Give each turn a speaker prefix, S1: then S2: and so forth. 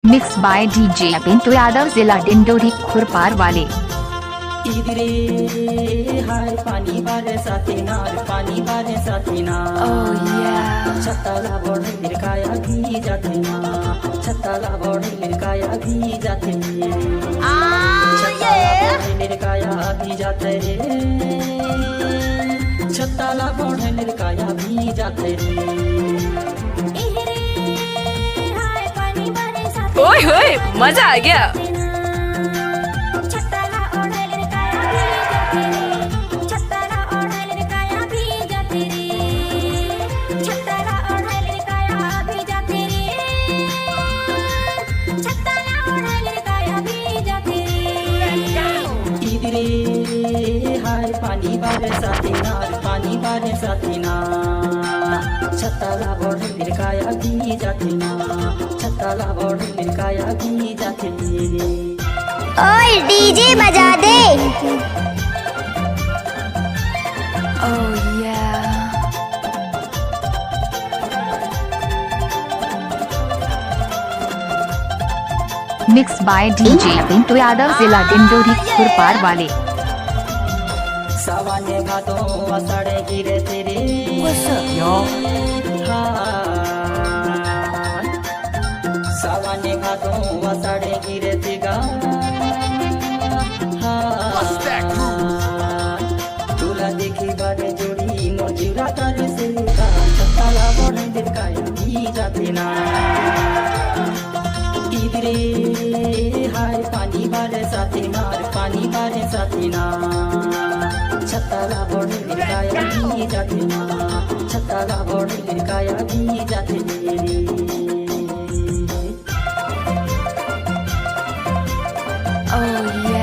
S1: Mix by DJ Pintu Yadav, जिला डिंडोरी खुरपार वाले।
S2: इधरे हाय पानी बारे साथी नार, पानी बारे साथी नार। छत्ताला बड़े लिरकाया भी जाते ना, छत्ताला बड़े लिरकाया भी जाते। छत्ताला बड़े लिरकाया भी जाते रे, छत्ताला बड़े लिरकाया भी जाते रे।
S3: ओए होए मजा आ गया।
S2: इधरे हाय पानी बारे साथी नार, पानी बारे साथी नार। छत्ताला बड़े लिरकाया भी जाते ना, छत्ताला बड़े लिरकाया भी जाते।
S4: ओए डीजे बजा दे।
S1: Mix by DJ Pintu Yadav, जिला डिंडोरी खुरपार वाले।
S2: सावाने भादों आषाढ़े गिरे तेरे। सावाने भादों आषाढ़े गिरे तेगा। तुला देखी बारे जोड़ी मोजीरा तारे से का, छत्ताला बड़े दिलकाया भी जाते ना। इधरे हाय पानी बारे साथी नार, पानी बारे साथी नार। छत्ताला बड़े लिरकाया भी जाते ना, छत्ताला बड़े लिरकाया भी जाते।
S3: Oh yeah.